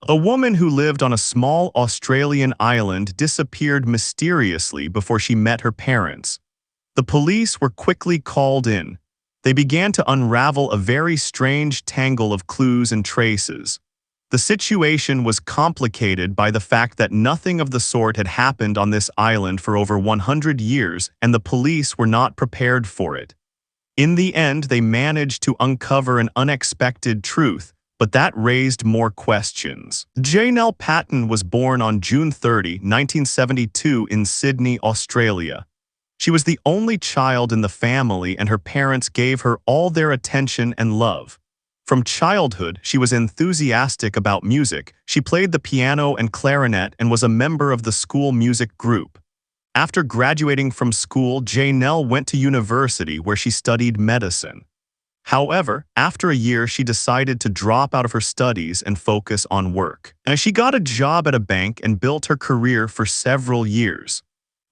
A woman who lived on a small Australian island disappeared mysteriously before she met her parents. The police were quickly called in. They began to unravel a very strange tangle of clues and traces. The situation was complicated by the fact that nothing of the sort had happened on this island for over 100 years, and the police were not prepared for it. In the end, they managed to uncover an unexpected truth, but that raised more questions. Janelle Patton was born on June 30, 1972 in Sydney, Australia. She was the only child in the family, and her parents gave her all their attention and love. From childhood, she was enthusiastic about music. She played the piano and clarinet and was a member of the school music group. After graduating from school, Janelle went to university where she studied medicine. However, after a year, she decided to drop out of her studies and focus on work. And she got a job at a bank and built her career for several years.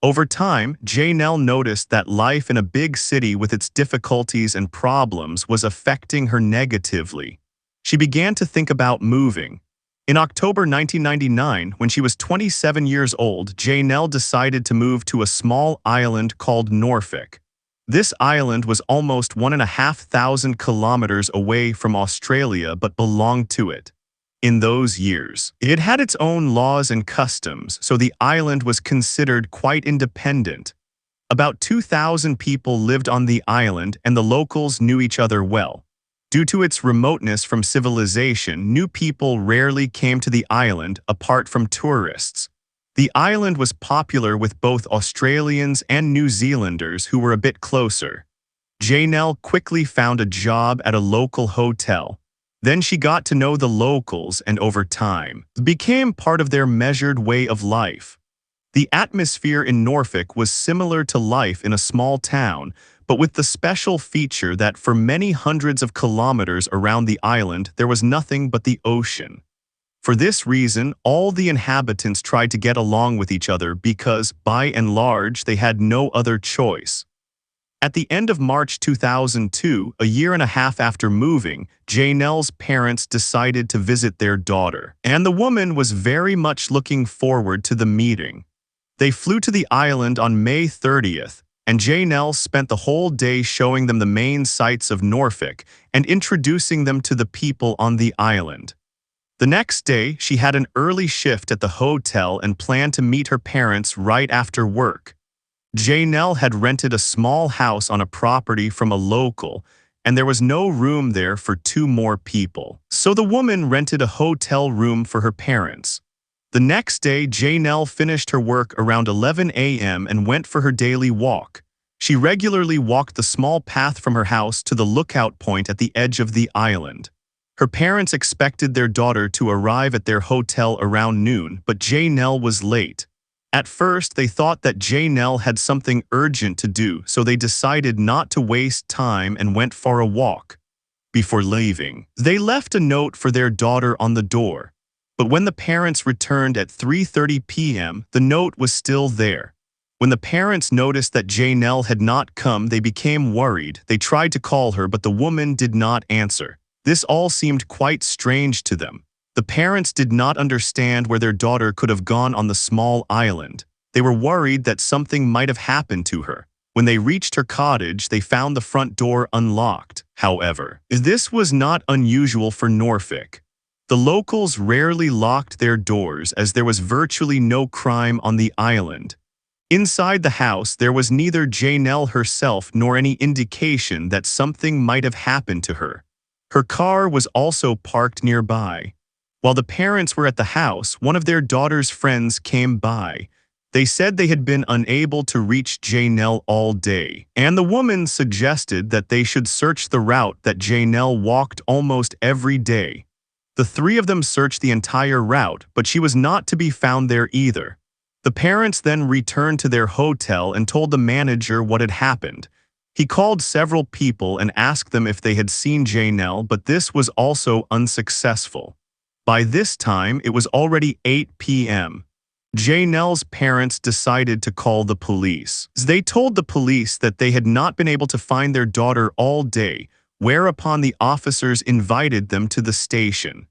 Over time, Janelle noticed that life in a big city with its difficulties and problems was affecting her negatively. She began to think about moving. In October 1999, when she was 27 years old, Janelle decided to move to a small island called Norfolk. This island was almost 1,500 kilometers away from Australia but belonged to it. In those years, it had its own laws and customs, so the island was considered quite independent. About 2,000 people lived on the island, and the locals knew each other well. Due to its remoteness from civilization, new people rarely came to the island apart from tourists. The island was popular with both Australians and New Zealanders who were a bit closer. Janelle quickly found a job at a local hotel. Then she got to know the locals and over time became part of their measured way of life. The atmosphere in Norfolk was similar to life in a small town, but with the special feature that for many hundreds of kilometers around the island there was nothing but the ocean. For this reason, all the inhabitants tried to get along with each other because, by and large, they had no other choice. At the end of March 2002, a year and a half after moving, Janelle's parents decided to visit their daughter, and the woman was very much looking forward to the meeting. They flew to the island on May 30th, and Janelle spent the whole day showing them the main sights of Norfolk and introducing them to the people on the island. The next day, she had an early shift at the hotel and planned to meet her parents right after work. Janelle had rented a small house on a property from a local, and there was no room there for 2 more people. So the woman rented a hotel room for her parents. The next day, Janelle finished her work around 11 a.m. and went for her daily walk. She regularly walked the small path from her house to the lookout point at the edge of the island. Her parents expected their daughter to arrive at their hotel around noon, but Janelle was late. At first, they thought that Janelle had something urgent to do, so they decided not to waste time and went for a walk. Before leaving, they left a note for their daughter on the door. But when the parents returned at 3:30 p.m., the note was still there. When the parents noticed that Janelle had not come, they became worried. They tried to call her, but the woman did not answer. This all seemed quite strange to them. The parents did not understand where their daughter could have gone on the small island. They were worried that something might have happened to her. When they reached her cottage, they found the front door unlocked. However, this was not unusual for Norfolk. The locals rarely locked their doors as there was virtually no crime on the island. Inside the house, there was neither Janelle herself nor any indication that something might have happened to her. Her car was also parked nearby. While the parents were at the house, one of their daughter's friends came by. They said they had been unable to reach Janelle all day, and the woman suggested that they should search the route that Janelle walked almost every day. The 3 of them searched the entire route, but she was not to be found there either. The parents then returned to their hotel and told the manager what had happened. He called several people and asked them if they had seen Janelle, but this was also unsuccessful. By this time, it was already 8 p.m. Janelle's parents decided to call the police. They told the police that they had not been able to find their daughter all day, whereupon the officers invited them to the station.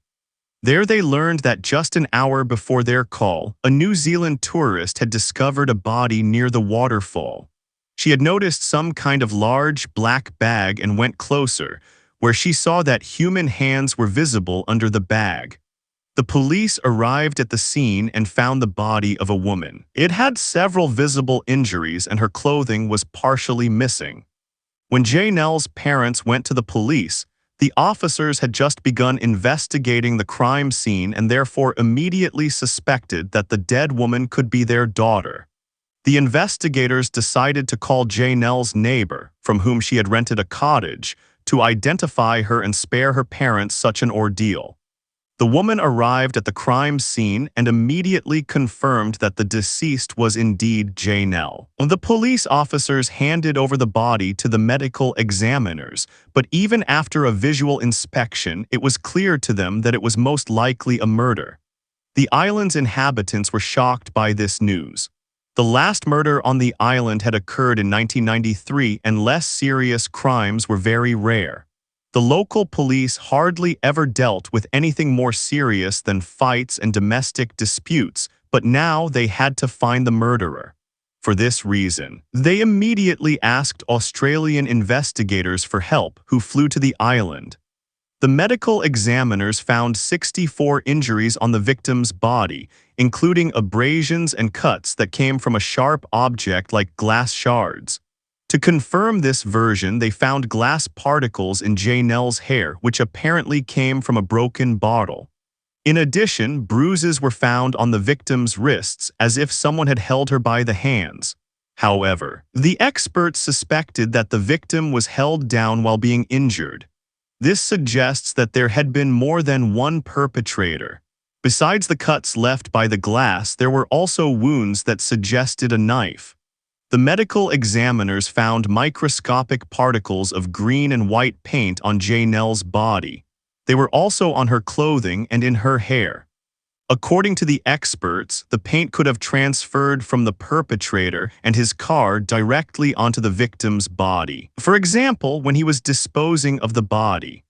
There they learned that just an hour before their call, a New Zealand tourist had discovered a body near the waterfall. She had noticed some kind of large black bag and went closer, where she saw that human hands were visible under the bag. The police arrived at the scene and found the body of a woman. It had several visible injuries and her clothing was partially missing. When Janelle's parents went to the police, the officers had just begun investigating the crime scene and therefore immediately suspected that the dead woman could be their daughter. The investigators decided to call Janelle's neighbor, from whom she had rented a cottage, to identify her and spare her parents such an ordeal. The woman arrived at the crime scene and immediately confirmed that the deceased was indeed Janelle. The police officers handed over the body to the medical examiners, but even after a visual inspection, it was clear to them that it was most likely a murder. The island's inhabitants were shocked by this news. The last murder on the island had occurred in 1993, and less serious crimes were very rare. The local police hardly ever dealt with anything more serious than fights and domestic disputes, but now they had to find the murderer. For this reason, they immediately asked Australian investigators for help, who flew to the island. The medical examiners found 64 injuries on the victim's body, including abrasions and cuts that came from a sharp object like glass shards. To confirm this version, they found glass particles in Janelle's hair, which apparently came from a broken bottle. In addition, bruises were found on the victim's wrists, as if someone had held her by the hands. However, the experts suspected that the victim was held down while being injured. This suggests that there had been more than one perpetrator. Besides the cuts left by the glass, there were also wounds that suggested a knife. The medical examiners found microscopic particles of green and white paint on Janelle's body. They were also on her clothing and in her hair. According to the experts, the paint could have transferred from the perpetrator and his car directly onto the victim's body. For example, when he was disposing of the body.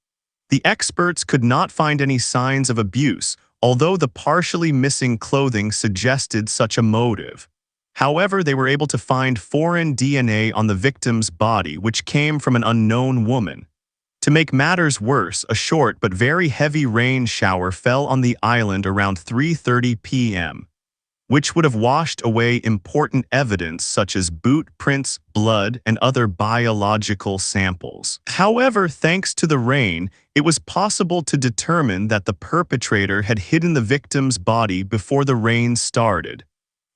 The experts could not find any signs of abuse, although the partially missing clothing suggested such a motive. However, they were able to find foreign DNA on the victim's body, which came from an unknown woman. To make matters worse, a short but very heavy rain shower fell on the island around 3:30 p.m., which would have washed away important evidence such as boot prints, blood, and other biological samples. However, thanks to the rain, it was possible to determine that the perpetrator had hidden the victim's body before the rain started.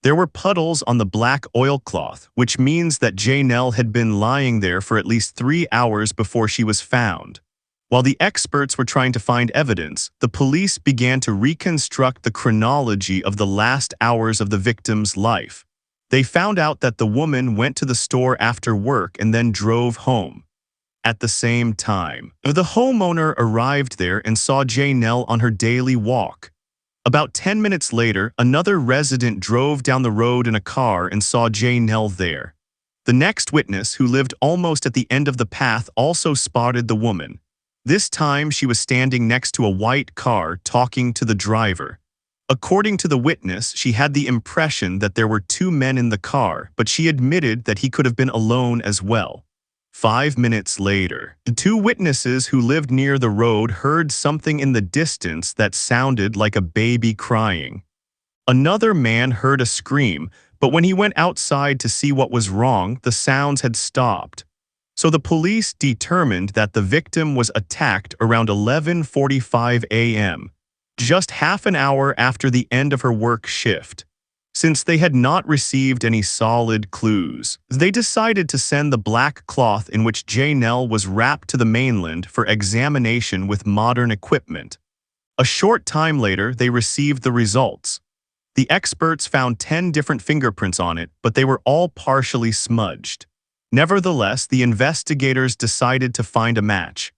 There were puddles on the black oilcloth, which means that Janelle had been lying there for at least 3 hours before she was found. While the experts were trying to find evidence, the police began to reconstruct the chronology of the last hours of the victim's life. They found out that the woman went to the store after work and then drove home. At the same time, the homeowner arrived there and saw Janelle on her daily walk. About 10 minutes later, another resident drove down the road in a car and saw Janelle there. The next witness, who lived almost at the end of the path, also spotted the woman. This time, she was standing next to a white car talking to the driver. According to the witness, she had the impression that there were 2 men in the car, but she admitted that he could have been alone as well. 5 minutes later, 2 witnesses who lived near the road heard something in the distance that sounded like a baby crying. Another man heard a scream, but when he went outside to see what was wrong, the sounds had stopped. So the police determined that the victim was attacked around 11:45 a.m., just half an hour after the end of her work shift. Since they had not received any solid clues, they decided to send the black cloth in which Janelle was wrapped to the mainland for examination with modern equipment. A short time later, they received the results. The experts found 10 different fingerprints on it, but they were all partially smudged. Nevertheless, the investigators decided to find a match.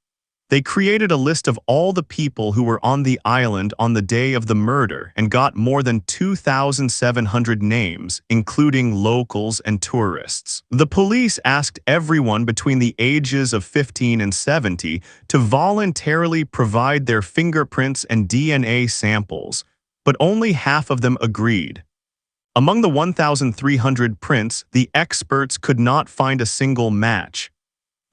They created a list of all the people who were on the island on the day of the murder and got more than 2,700 names, including locals and tourists. The police asked everyone between the ages of 15 and 70 to voluntarily provide their fingerprints and DNA samples, but only half of them agreed. Among the 1,300 prints, the experts could not find a single match.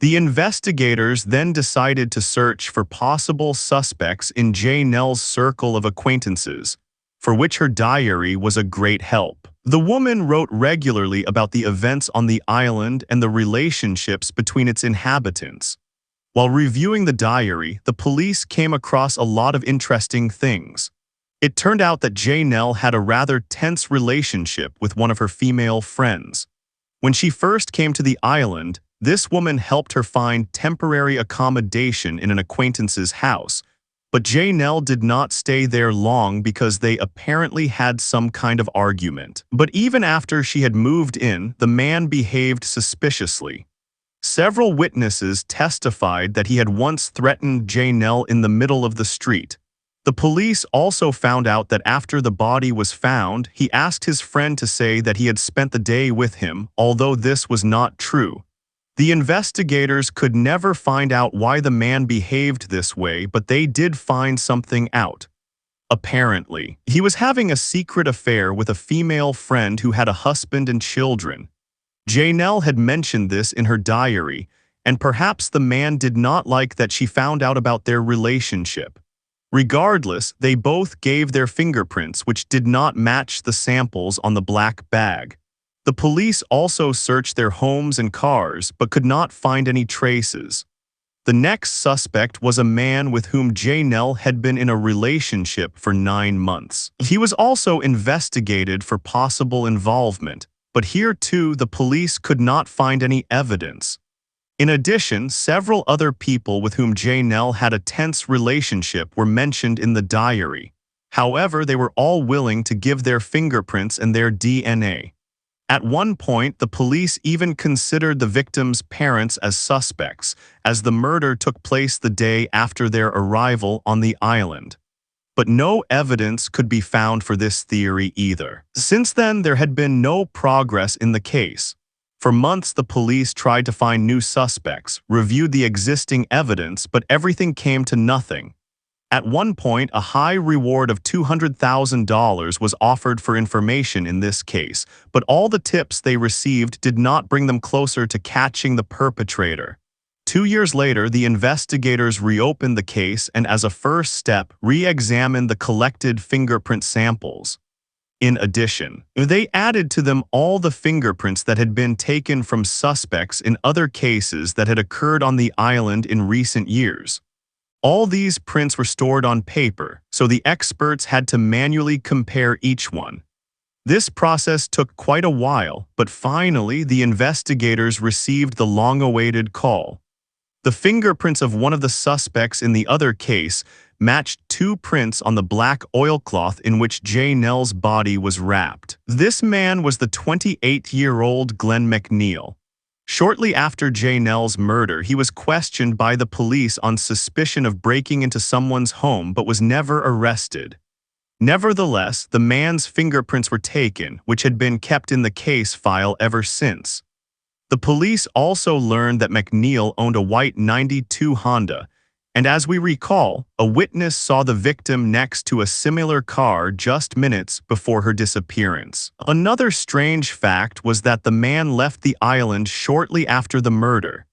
The investigators then decided to search for possible suspects in Janelle's circle of acquaintances, for which her diary was a great help. The woman wrote regularly about the events on the island and the relationships between its inhabitants. While reviewing the diary, the police came across a lot of interesting things. It turned out that Janelle had a rather tense relationship with one of her female friends. When she first came to the island, this woman helped her find temporary accommodation in an acquaintance's house, but Janelle did not stay there long because they apparently had some kind of argument. But even after she had moved in, the man behaved suspiciously. Several witnesses testified that he had once threatened Janelle in the middle of the street. The police also found out that after the body was found, he asked his friend to say that he had spent the day with him, although this was not true. The investigators could never find out why the man behaved this way, but they did find something out. Apparently, he was having a secret affair with a female friend who had a husband and children. Janelle had mentioned this in her diary, and perhaps the man did not like that she found out about their relationship. Regardless, they both gave their fingerprints, which did not match the samples on the black bag. The police also searched their homes and cars, but could not find any traces. The next suspect was a man with whom Janelle had been in a relationship for 9 months. He was also investigated for possible involvement, but here too the police could not find any evidence. In addition, several other people with whom Janelle had a tense relationship were mentioned in the diary. However, they were all willing to give their fingerprints and their DNA. At one point, the police even considered the victims' parents as suspects, as the murder took place the day after their arrival on the island. But no evidence could be found for this theory either. Since then, there had been no progress in the case. For months, the police tried to find new suspects, reviewed the existing evidence, but everything came to nothing. At one point, a high reward of $200,000 was offered for information in this case, but all the tips they received did not bring them closer to catching the perpetrator. 2 years later, the investigators reopened the case and, as a first step, re-examined the collected fingerprint samples. In addition, they added to them all the fingerprints that had been taken from suspects in other cases that had occurred on the island in recent years. All these prints were stored on paper, so the experts had to manually compare each one. This process took quite a while, but finally the investigators received the long-awaited call. The fingerprints of one of the suspects in the other case matched 2 prints on the black oilcloth in which Janelle's body was wrapped. This man was the 28-year-old Glenn McNeil. Shortly after Janelle's murder, he was questioned by the police on suspicion of breaking into someone's home but was never arrested. Nevertheless, the man's fingerprints were taken, which had been kept in the case file ever since. The police also learned that McNeil owned a white '92 Honda, and as we recall, a witness saw the victim next to a similar car just minutes before her disappearance. Another strange fact was that the man left the island shortly after the murder.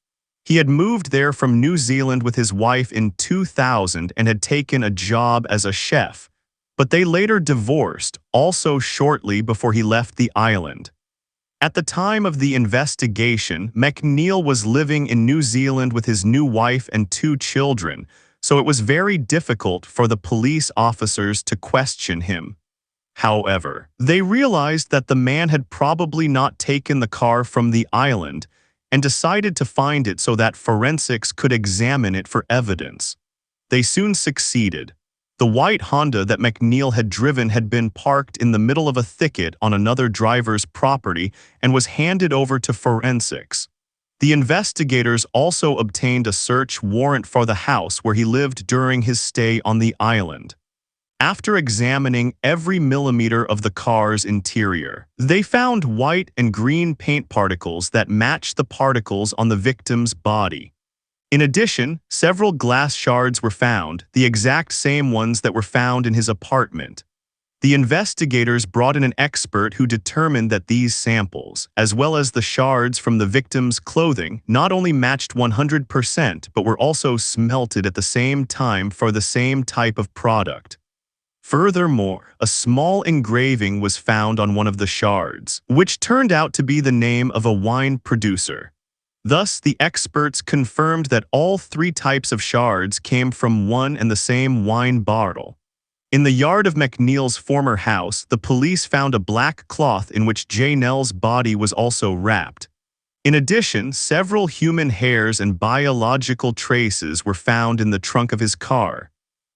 He had moved there from New Zealand with his wife in 2000 and had taken a job as a chef, but they later divorced, also shortly before he left the island. At the time of the investigation, McNeil was living in New Zealand with his new wife and 2 children, so it was very difficult for the police officers to question him. However, they realized that the man had probably not taken the car from the island and decided to find it so that forensics could examine it for evidence. They soon succeeded. The white Honda that McNeil had driven had been parked in the middle of a thicket on another driver's property and was handed over to forensics. The investigators also obtained a search warrant for the house where he lived during his stay on the island. After examining every millimeter of the car's interior, they found white and green paint particles that matched the particles on the victim's body. In addition, several glass shards were found, the exact same ones that were found in his apartment. The investigators brought in an expert who determined that these samples, as well as the shards from the victim's clothing, not only matched 100% but were also smelted at the same time for the same type of product. Furthermore, a small engraving was found on one of the shards, which turned out to be the name of a wine producer. Thus, the experts confirmed that all three types of shards came from one and the same wine bottle. In the yard of McNeil's former house, the police found a black cloth in which Janelle's body was also wrapped. In addition, several human hairs and biological traces were found in the trunk of his car.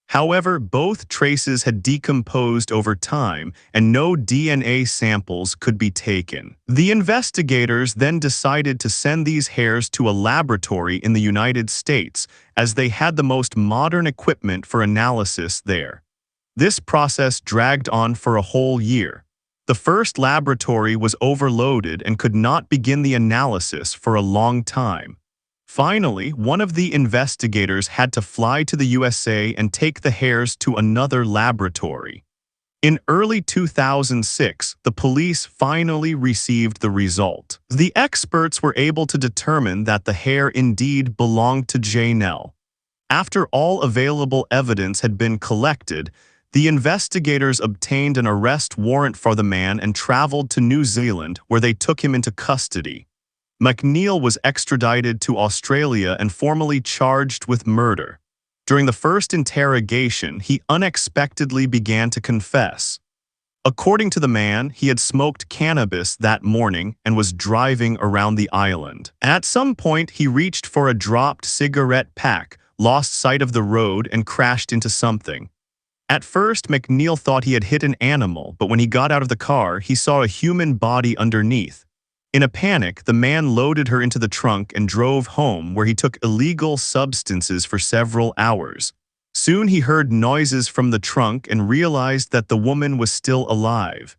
However, both traces had decomposed over time and no DNA samples could be taken. The investigators then decided to send these hairs to a laboratory in the United States, as they had the most modern equipment for analysis there. This process dragged on for a whole year. The first laboratory was overloaded and could not begin the analysis for a long time. Finally, one of the investigators had to fly to the USA and take the hairs to another laboratory. In early 2006, the police finally received the result. The experts were able to determine that the hair indeed belonged to Janelle. After all available evidence had been collected, the investigators obtained an arrest warrant for the man and traveled to New Zealand, where they took him into custody. McNeil was extradited to Australia and formally charged with murder. During the first interrogation, he unexpectedly began to confess. According to the man, he had smoked cannabis that morning and was driving around the island. At some point, he reached for a dropped cigarette pack, lost sight of the road, and crashed into something. At first, McNeil thought he had hit an animal, but when he got out of the car, he saw a human body underneath. In a panic, the man loaded her into the trunk and drove home, where he took illegal substances for several hours. Soon he heard noises from the trunk and realized that the woman was still alive.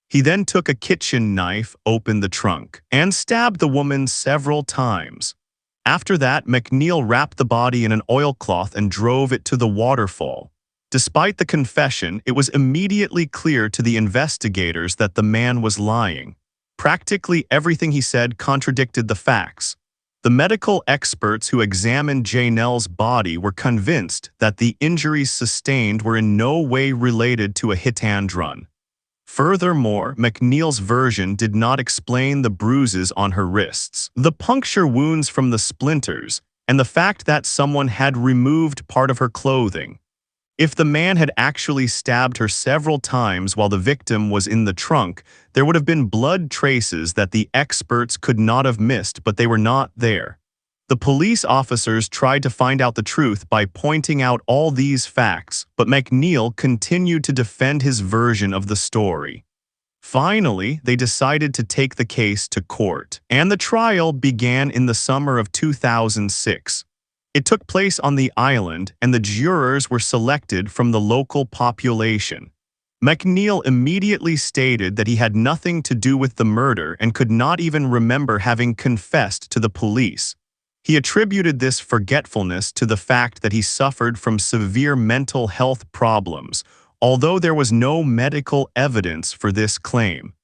He then took a kitchen knife, opened the trunk, and stabbed the woman several times. After that, McNeil wrapped the body in an oilcloth and drove it to the waterfall. Despite the confession, it was immediately clear to the investigators that the man was lying. Practically everything he said contradicted the facts. The medical experts who examined Janelle's body were convinced that the injuries sustained were in no way related to a hit-and-run. Furthermore, McNeil's version did not explain the bruises on her wrists, the puncture wounds from the splinters, and the fact that someone had removed part of her clothing. If the man had actually stabbed her several times while the victim was in the trunk, there would have been blood traces that the experts could not have missed, but they were not there. The police officers tried to find out the truth by pointing out all these facts, but McNeil continued to defend his version of the story. Finally, they decided to take the case to court, and the trial began in the summer of 2006. It took place on the island, and the jurors were selected from the local population. McNeil immediately stated that he had nothing to do with the murder and could not even remember having confessed to the police. He attributed this forgetfulness to the fact that he suffered from severe mental health problems, although there was no medical evidence for this claim.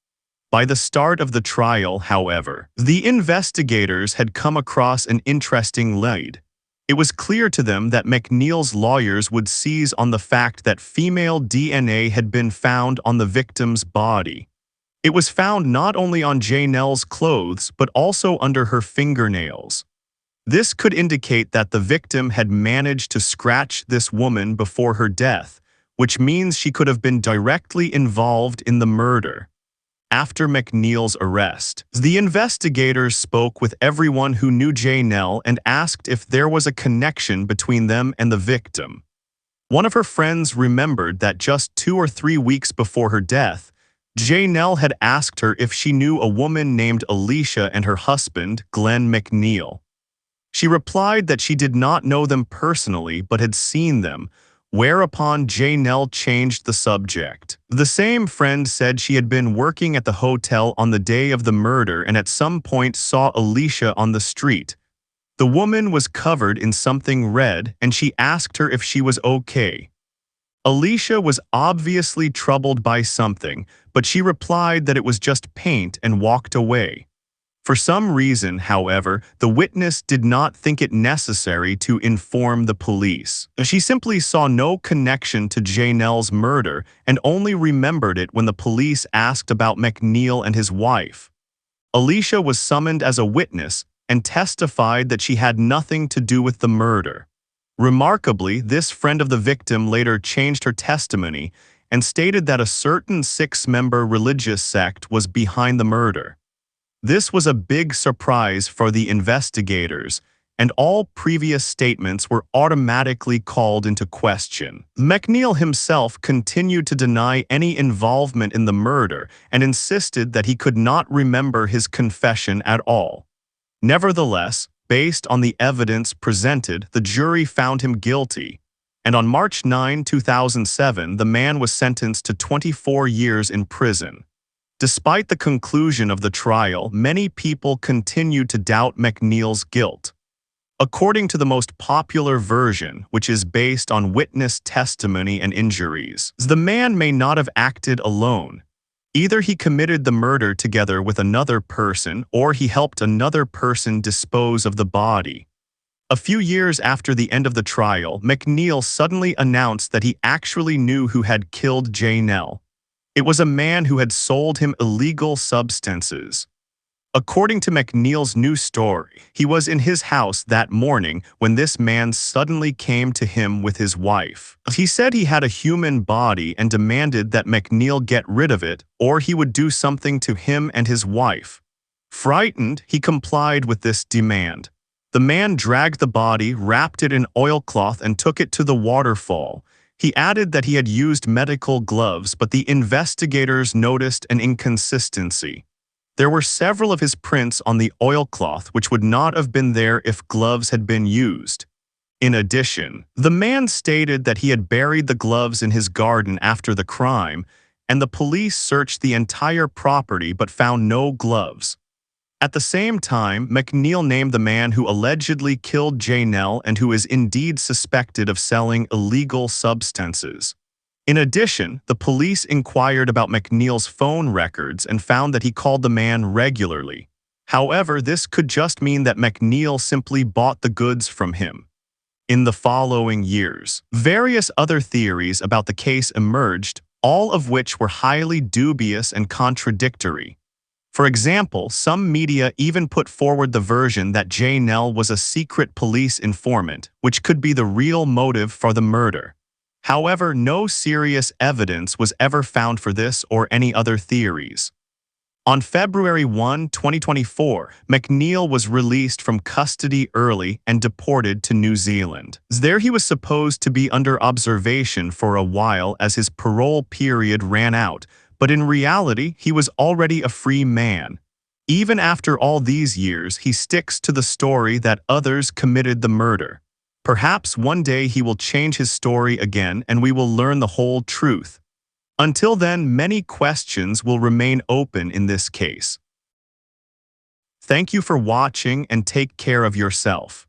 By the start of the trial, however, the investigators had come across an interesting lead. It was clear to them that McNeil's lawyers would seize on the fact that female DNA had been found on the victim's body. It was found not only on Janelle's clothes but also under her fingernails. This could indicate that the victim had managed to scratch this woman before her death, which means she could have been directly involved in the murder. After McNeil's arrest, the investigators spoke with everyone who knew Janelle and asked if there was a connection between them and the victim. One of her friends remembered that just 2 or 3 weeks before her death, Janelle had asked her if she knew a woman named Alicia and her husband, Glenn McNeil. She replied that she did not know them personally but had seen them, whereupon Janelle changed the subject. The same friend said she had been working at the hotel on the day of the murder and at some point saw Alicia on the street. The woman was covered in something red and she asked her if she was okay. Alicia was obviously troubled by something, but she replied that it was just paint and walked away. For some reason, however, the witness did not think it necessary to inform the police. She simply saw no connection to Janelle's murder and only remembered it when the police asked about McNeil and his wife. Alicia was summoned as a witness and testified that she had nothing to do with the murder. Remarkably, this friend of the victim later changed her testimony and stated that a certain six-member religious sect was behind the murder. This was a big surprise for the investigators, and all previous statements were automatically called into question. McNeil himself continued to deny any involvement in the murder and insisted that he could not remember his confession at all. Nevertheless, based on the evidence presented, the jury found him guilty, and on March 9, 2007, the man was sentenced to 24 years in prison. Despite the conclusion of the trial, many people continued to doubt McNeil's guilt. According to the most popular version, which is based on witness testimony and injuries, the man may not have acted alone. Either he committed the murder together with another person or he helped another person dispose of the body. A few years after the end of the trial, McNeil suddenly announced that he actually knew who had killed Janelle. It was a man who had sold him illegal substances. According to McNeil's new story, he was in his house that morning when this man suddenly came to him with his wife. He said he had a human body and demanded that McNeil get rid of it or he would do something to him and his wife. Frightened, he complied with this demand. The man dragged the body, wrapped it in oilcloth and took it to the waterfall. He added that he had used medical gloves, but the investigators noticed an inconsistency. There were several of his prints on the oilcloth which would not have been there if gloves had been used. In addition, the man stated that he had buried the gloves in his garden after the crime, and the police searched the entire property but found no gloves. At the same time, McNeil named the man who allegedly killed Janelle and who is indeed suspected of selling illegal substances. In addition, the police inquired about McNeil's phone records and found that he called the man regularly. However, this could just mean that McNeil simply bought the goods from him. In the following years, various other theories about the case emerged, all of which were highly dubious and contradictory. For example, some media even put forward the version that Janelle was a secret police informant, which could be the real motive for the murder. However, no serious evidence was ever found for this or any other theories. On February 1, 2024, McNeil was released from custody early and deported to New Zealand. There he was supposed to be under observation for a while as his parole period ran out, but in reality, he was already a free man. Even after all these years, he sticks to the story that others committed the murder. Perhaps one day he will change his story again and we will learn the whole truth. Until then, many questions will remain open in this case. Thank you for watching and take care of yourself.